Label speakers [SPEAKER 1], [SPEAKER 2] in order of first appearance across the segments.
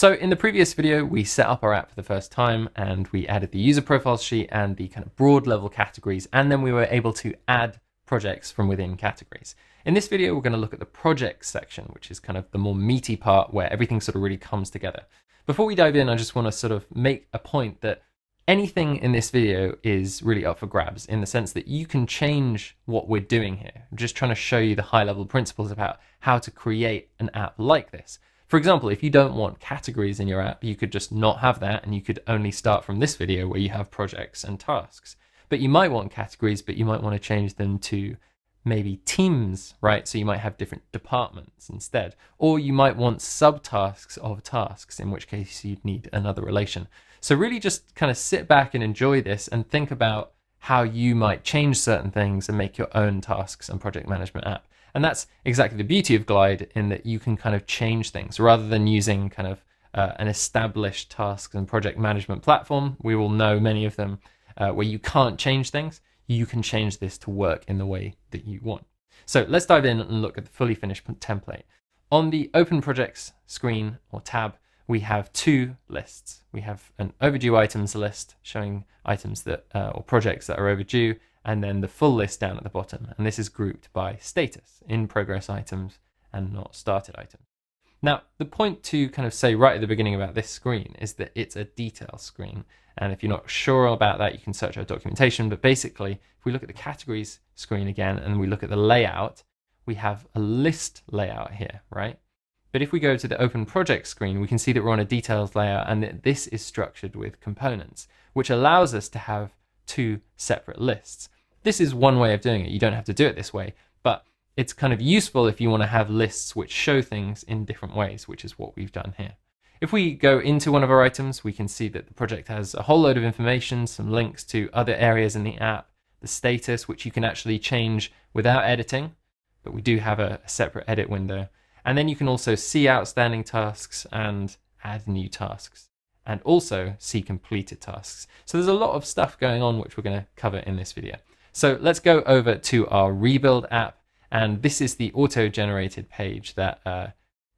[SPEAKER 1] So in the previous video, we set up our app for the first time and we added the user profiles sheet and the kind of broad level categories, and then we were able to add projects from within categories. In this video, we're going to look at the projects section, which is kind of the more meaty part where everything sort of really comes together. Before we dive in, I just want to sort of make a point that anything in this video is really up for grabs, in the sense that you can change what we're doing here. I'm just trying to show you the high level principles about how to create an app like this. For example, if you don't want categories in your app, you could just not have that, and you could only start from this video where you have projects and tasks. But you might want categories, but you might want to change them to maybe teams, right? So you might have different departments instead. Or you might want subtasks of tasks, in which case you'd need another relation. So really just kind of sit back and enjoy this and think about how you might change certain things and make your own tasks and project management app. And that's exactly the beauty of Glide, in that you can kind of change things rather than using kind of an established tasks and project management platform. We all know many of them where you can't change things. You can change this to work in the way that you want. So let's dive in and look at the fully finished template. On the Open Projects screen or tab, we have two lists. We have an overdue items list showing items that or projects that are overdue, and then the full list down at the bottom. And this is grouped by status, in progress items and not started items. Now, the point to kind of say right at the beginning about this screen is that it's a detail screen. And if you're not sure about that, you can search our documentation. But basically, if we look at the categories screen again, and we look at the layout, we have a list layout here, right? But if we go to the Open Project screen, we can see that we're on a details layout, and that this is structured with components, which allows us to have two separate lists. This is one way of doing it. You don't have to do it this way, but it's kind of useful if you want to have lists which show things in different ways, which is what we've done here. If we go into one of our items, we can see that the project has a whole load of information, some links to other areas in the app, the status, which you can actually change without editing, but we do have a separate edit window. And then you can also see outstanding tasks and add new tasks, and also see completed tasks. So there's a lot of stuff going on which we're going to cover in this video. So let's go over to our rebuild app, and this is the auto-generated page that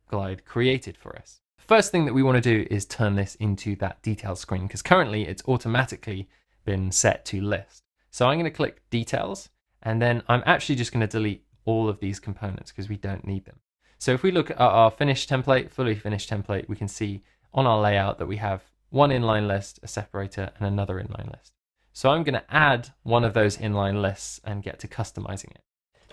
[SPEAKER 1] Glide created for us. First thing that we want to do is turn this into that details screen, because currently it's automatically been set to list. So I'm going to click details, and then I'm actually just going to delete all of these components because we don't need them. So if we look at our finished template, fully finished template, we can see on our layout that we have one inline list, a separator, and another inline list. So I'm going to add one of those inline lists and get to customizing it.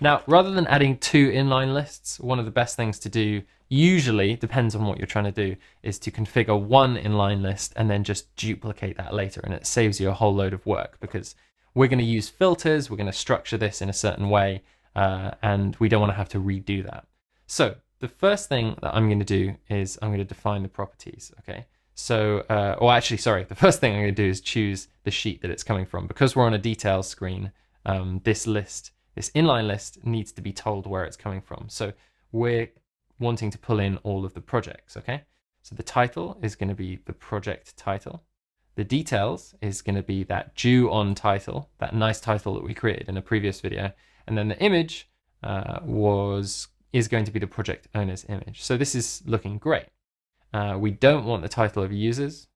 [SPEAKER 1] Now, rather than adding two inline lists, one of the best things to do, usually, depends on what you're trying to do, is to configure one inline list and then just duplicate that later, and it saves you a whole load of work, because we're going to use filters, we're going to structure this in a certain way, and we don't want to have to redo that. So the first thing that I'm going to do is I'm going to define the properties, okay? So, the first thing I'm going to do is choose the sheet that it's coming from. Because we're on a details screen, this inline list needs to be told where it's coming from. So we're wanting to pull in all of the projects, okay? So the title is going to be the project title. The details is going to be that due on title, that nice title that we created in a previous video. And then the image is going to be the project owner's image. So this is looking great. We don't want the title of users.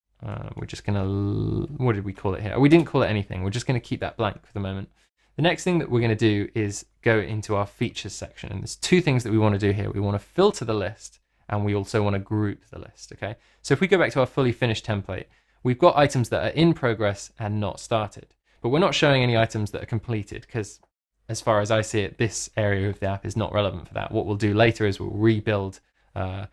[SPEAKER 1] We're just going to, what did we call it here? We didn't call it anything. We're just going to keep that blank for the moment. The next thing that we're going to do is go into our features section. And there's two things that we want to do here. We want to filter the list, and we also want to group the list, okay? So if we go back to our fully finished template, we've got items that are in progress and not started. But we're not showing any items that are completed, because as far as I see it, this area of the app is not relevant for that. What we'll do later is we'll rebuild a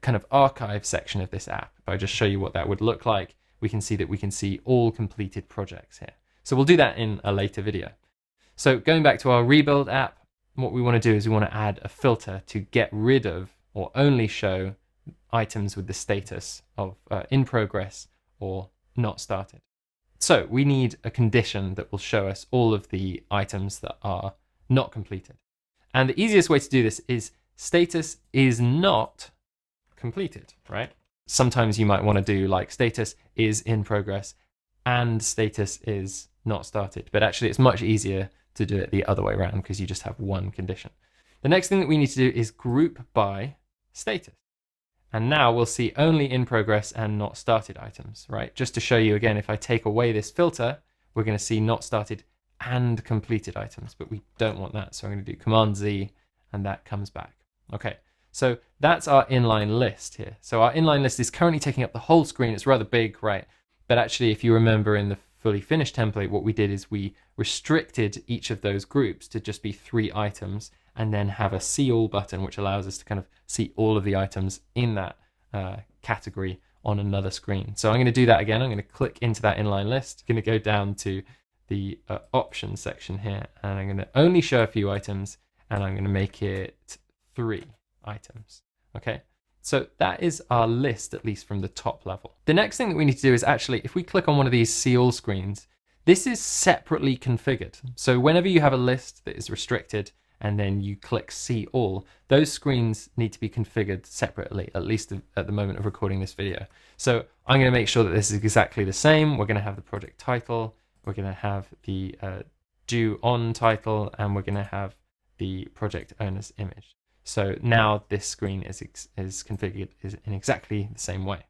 [SPEAKER 1] kind of archive section of this app. If I just show you what that would look like, we can see that we can see all completed projects here. So we'll do that in a later video. So going back to our rebuild app, what we want to do is we want to add a filter to get rid of or only show items with the status of in progress or not started. So we need a condition that will show us all of the items that are not completed. And the easiest way to do this is status is not completed, right? Sometimes you might want to do like status is in progress and status is not started. But actually it's much easier to do it the other way around, because you just have one condition. The next thing that we need to do is group by status. And now we'll see only in progress and not started items, right? Just to show you again, if I take away this filter, we're going to see not started and completed items, but we don't want that. So I'm going to do Command Z and that comes back. Okay, so that's our inline list here. So our inline list is currently taking up the whole screen. It's rather big, right? But actually, if you remember in the fully finished template, what we did is we restricted each of those groups to just be 3 items and then have a see all button, which allows us to kind of see all of the items in that category on another screen. So I'm going to do that again. I'm going to click into that inline list, going to go down to the options section here, and I'm going to only show a few items, and I'm going to make it 3 items. Okay, so that is our list, at least from the top level. The next thing that we need to do is actually, if we click on one of these see all screens, this is separately configured. So whenever you have a list that is restricted and then you click see all, those screens need to be configured separately, at least at the moment of recording this video. So I'm going to make sure that this is exactly the same. We're going to have the project title, we're going to have the due on title, and we're going to have the project owner's image. So now this screen is configured in exactly the same way.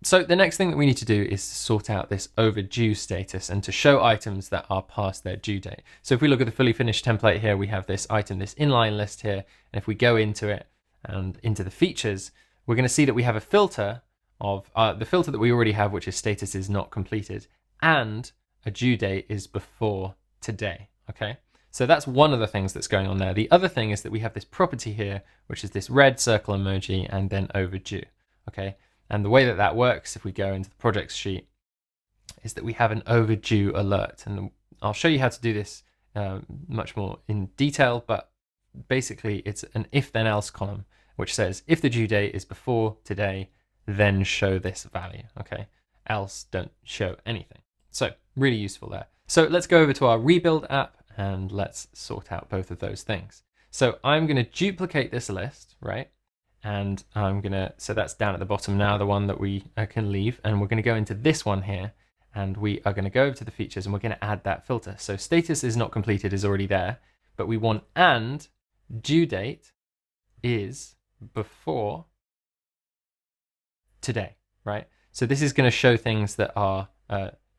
[SPEAKER 1] So the next thing that we need to do is to sort out this overdue status and to show items that are past their due date. So if we look at the fully finished template here, we have this item, this inline list here. And if we go into it and into the features, we're going to see that we have a filter of the filter that we already have, which is status is not completed, and a due date is before today. Okay. So that's one of the things that's going on there. The other thing is that we have this property here, which is this red circle emoji and then overdue. Okay. And the way that that works, if we go into the projects sheet, is that we have an overdue alert. And I'll show you how to do this much more in detail, but basically it's an if then else column, which says if the due date is before today, then show this value. Okay. Else don't show anything. So really useful there. So let's go over to our rebuild app and let's sort out both of those things. So I'm going to duplicate this list, right? And I'm gonna, so that's down at the bottom now, the one that we can leave, and we're gonna go into this one here, and we are gonna go over to the features and we're gonna add that filter. So status is not completed is already there, but we want and due date is before today, right? So this is gonna show things that are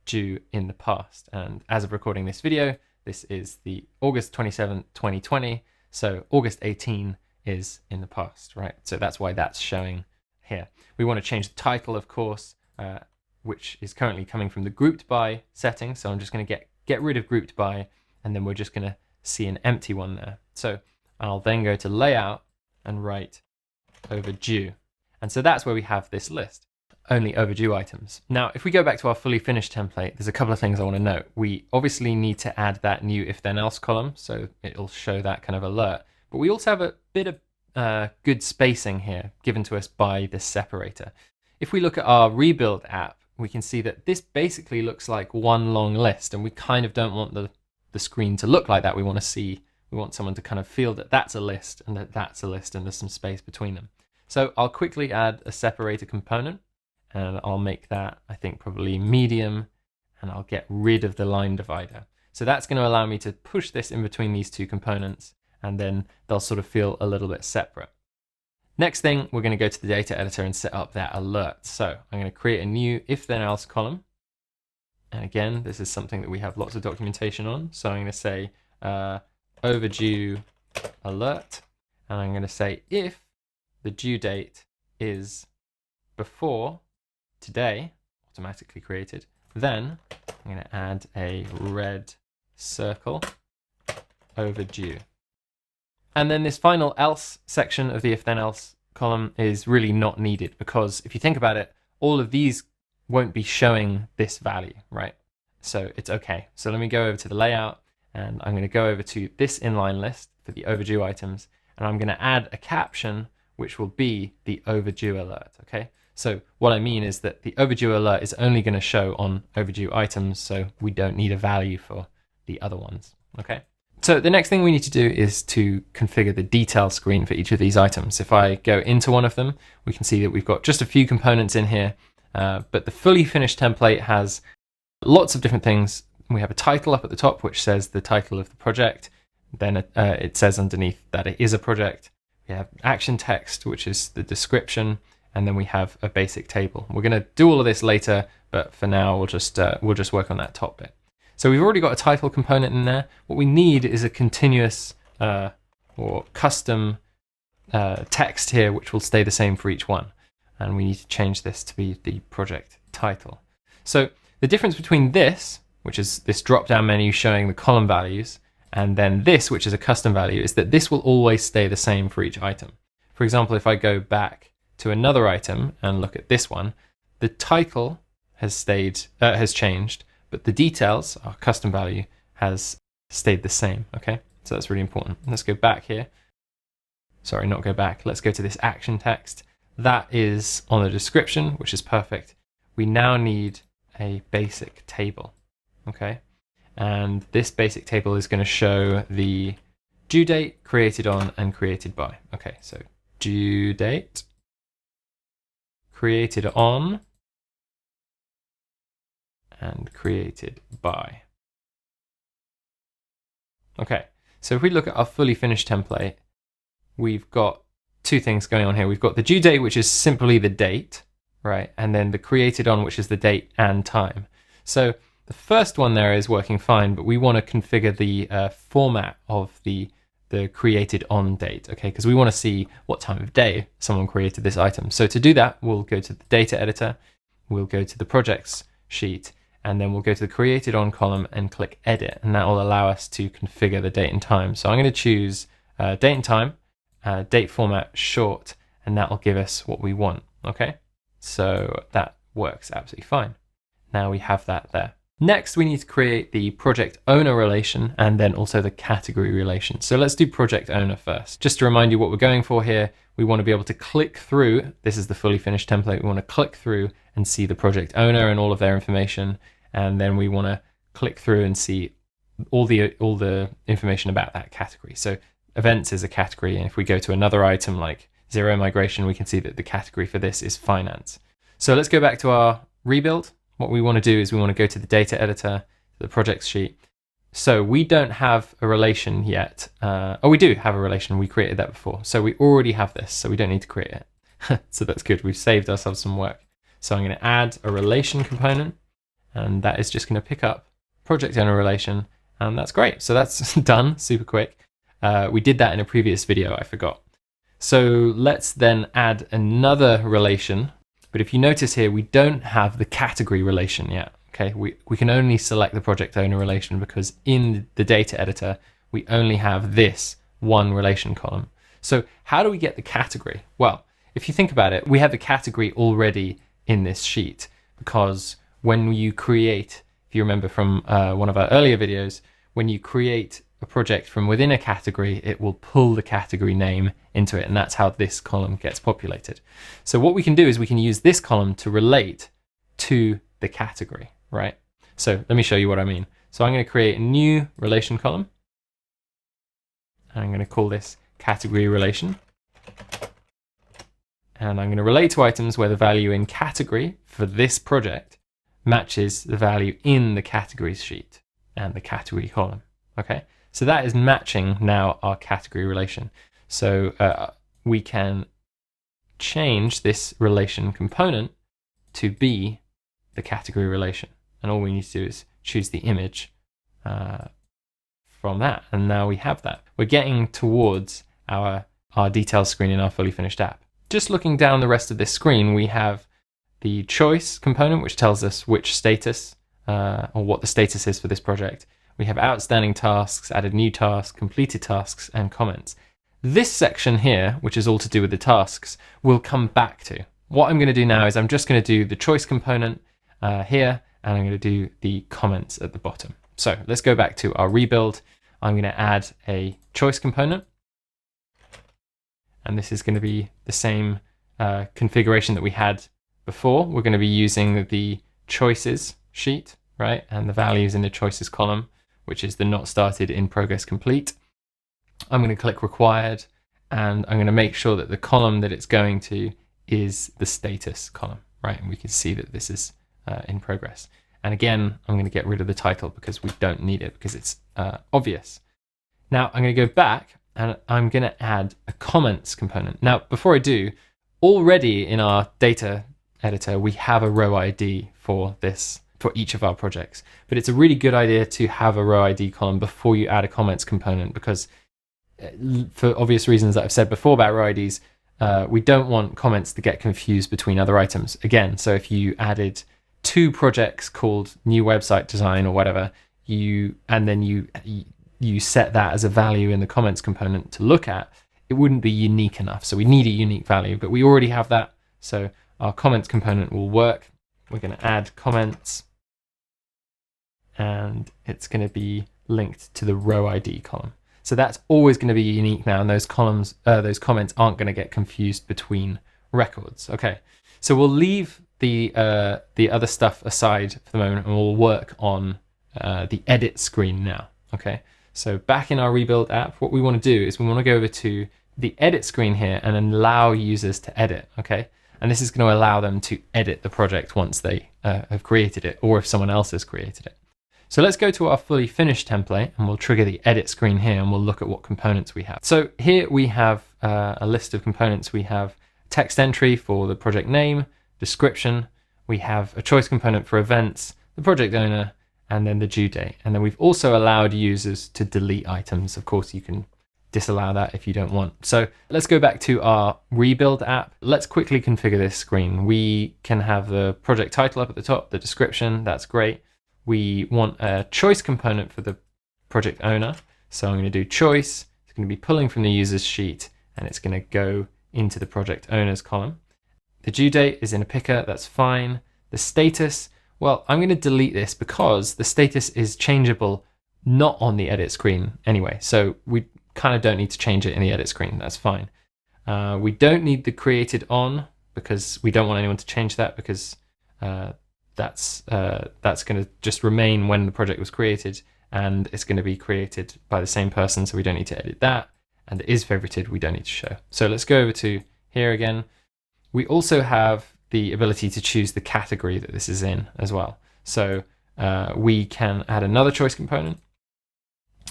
[SPEAKER 1] due in the past. And as of recording this video, this is the August 27th, 2020. So August 18 is in the past, right? So that's why that's showing here. We want to change the title, of course, which is currently coming from the grouped by setting. So I'm just going to get rid of grouped by, and then we're just going to see an empty one there. So I'll then go to layout and write overdue. And so that's where we have this list, only overdue items. Now, if we go back to our fully finished template, there's a couple of things I want to note. We obviously need to add that new if then else column, so it'll show that kind of alert. But we also have a bit of good spacing here given to us by this separator. If we look at our rebuild app, we can see that this basically looks like one long list, and we kind of don't want the screen to look like that. We want someone to kind of feel that that's a list and that that's a list and there's some space between them. So I'll quickly add a separator component, and I'll make that, I think, probably medium, and I'll get rid of the line divider. So that's going to allow me to push this in between these two components, and then they'll sort of feel a little bit separate. Next thing, we're going to go to the data editor and set up that alert. So I'm going to create a new if then else column. And again, this is something that we have lots of documentation on. So I'm going to say overdue alert, and I'm going to say if the due date is before today, automatically created, then I'm going to add a red circle overdue. And then this final else section of the if then else column is really not needed, because if you think about it, all of these won't be showing this value, right? So it's okay. So let me go over to the layout, and I'm going to go over to this inline list for the overdue items, and I'm going to add a caption which will be the overdue alert. Okay. So what I mean is that the overdue alert is only going to show on overdue items, so we don't need a value for the other ones. Okay. So the next thing we need to do is to configure the detail screen for each of these items. If I go into one of them, we can see that we've got just a few components in here, but the fully finished template has lots of different things. We have a title up at the top, which says the title of the project. Then it says underneath that it is a project. We have action text, which is the description, and then we have a basic table. We're going to do all of this later, but for now we'll just work on that top bit. So we've already got a title component in there. What we need is a continuous or custom text here, which will stay the same for each one. And we need to change this to be the project title. So the difference between this, which is this drop-down menu showing the column values, and then this, which is a custom value, is that this will always stay the same for each item. For example, if I go back to another item and look at this one, the title has changed, but the details, our custom value, has stayed the same. Okay, so that's really important. Let's go back here. Sorry, not go back. Let's go to this action text. That is on the description, which is perfect. We now need a basic table, okay? And this basic table is going to show the due date, created on, and created by. Okay, so due date, created on, and created by. Okay, so if we look at our fully finished template, we've got two things going on here. We've got the due date, which is simply the date, right? And then the created on, which is the date and time. So the first one there is working fine, but we want to configure the format of the created on date, okay? Because we want to see what time of day someone created this item. So to do that, we'll go to the data editor, we'll go to the projects sheet, and then we'll go to the created on column and click edit, and that will allow us to configure the date and time. So I'm going to choose date and time, date format short, and that will give us what we want. Okay, so that works absolutely fine. Now we have that there. Next, we need to create the project owner relation and then also the category relation. So let's do project owner first. Just to remind you what we're going for here, we want to be able to click through. This is the fully finished template. We want to click through and see the project owner and all of their information, and then we want to click through and see all the information about that category. So events is a category, and if we go to another item like zero migration, we can see that the category for this is finance. So let's go back to our rebuild. What we want to do is we want to go to the data editor, the projects sheet. So we don't have a relation yet. Oh, we do have a relation. We created that before. So we already have this, so we don't need to create it. So that's good. We've saved ourselves some work. So I'm going to add a relation component, and that is just going to pick up project owner relation, and that's great. So that's done super quick. We did that in a previous video, I forgot. So let's then add another relation. But if you notice here, we don't have the category relation yet. Okay, we can only select the project owner relation because in the data editor, we only have this one relation column. So how do we get the category? Well, if you think about it, we have the category already in this sheet, because when you create, if you remember from one of our earlier videos, when you create a project from within a category, it will pull the category name into it, and that's how this column gets populated. So what we can do is we can use this column to relate to the category, right? So let me show you what I mean. So I'm going to create a new relation column, and I'm going to call this category relation, and I'm going to relate to items where the value in category for this project matches the value in the categories sheet and the category column. Okay, so that is matching now our category relation. So we can change this relation component to be the category relation, and all we need to do is choose the image from that, and now we have that. We're getting towards our details screen in our fully finished app. Just looking down the rest of this screen, we have the choice component, which tells us which status or what the status is for this project. We have outstanding tasks, added new tasks, completed tasks, and comments. This section here, which is all to do with the tasks, we'll come back to. What I'm going to do now is I'm just going to do the choice component here, and I'm going to do the comments at the bottom. So let's go back to our rebuild. I'm going to add a choice component, and this is going to be the same configuration that we had before. We're going to be using the choices sheet, right, and the values in the choices column, which is the not started, in progress, complete. I'm going to click required, and I'm going to make sure that the column that it's going to is the status column, right? And we can see that this is in progress. And again, I'm going to get rid of the title because we don't need it, because it's obvious. Now I'm going to go back and I'm going to add a comments component. Now, before I do, already in our data editor, we have a row ID for this, for each of our projects. But it's a really good idea to have a row ID column before you add a comments component, because for obvious reasons that I've said before about row IDs, we don't want comments to get confused between other items. Again, so if you added 2 projects called new website design or whatever, and then you set that as a value in the comments component to look at, it wouldn't be unique enough. So we need a unique value, but we already have that. So our comments component will work. We're going to add comments, and it's going to be linked to the row ID column. So that's always going to be unique now, and those comments aren't going to get confused between records. Okay, so we'll leave the other stuff aside for the moment, and we'll work on the edit screen now. Okay, so back in our rebuild app, what we want to do is we want to go over to the edit screen here and allow users to edit. Okay, and this is going to allow them to edit the project once they have created it, or if someone else has created it. So let's go to our fully finished template, and we'll trigger the edit screen here, and we'll look at what components we have. So here we have a list of components. We have text entry for the project name, description. We have a choice component for events, the project owner, and then the due date. And then we've also allowed users to delete items. Of course, you can disallow that if you don't want. So let's go back to our rebuild app. Let's quickly configure this screen. We can have the project title up at the top, the description, that's great. We want a choice component for the project owner. So I'm going to do choice. It's going to be pulling from the users sheet, and it's going to go into the project owners column. The due date is in a picker, that's fine. The status, well, I'm going to delete this because the status is changeable not on the edit screen anyway. So we kind of don't need to change it in the edit screen, that's fine. We don't need the created on because we don't want anyone to change that, because that's going to just remain when the project was created, and it's going to be created by the same person, so we don't need to edit that. And the is favorited we don't need to show. So let's go over to here again. We also have the ability to choose the category that this is in as well. So we can add another choice component,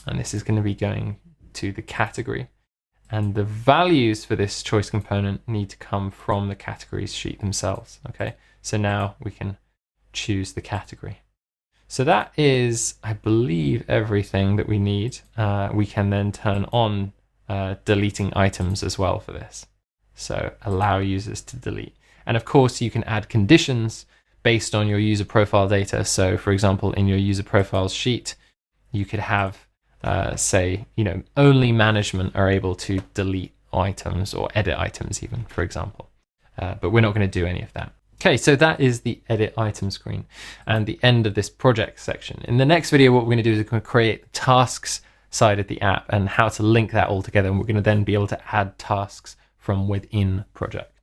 [SPEAKER 1] and this is going to be going to the category. And the values for this choice component need to come from the categories sheet themselves. Okay, so now we can choose the category. So that is, I believe, everything that we need. We can then turn on deleting items as well for this. So allow users to delete. And of course, you can add conditions based on your user profile data. So for example, in your user profiles sheet, you could have, say, only management are able to delete items or edit items even, for example. But we're not going to do any of that. Okay, so that is the edit item screen and the end of this project section. In the next video, what we're going to do is we're going to create the tasks side of the app and how to link that all together. And we're going to then be able to add tasks from within project.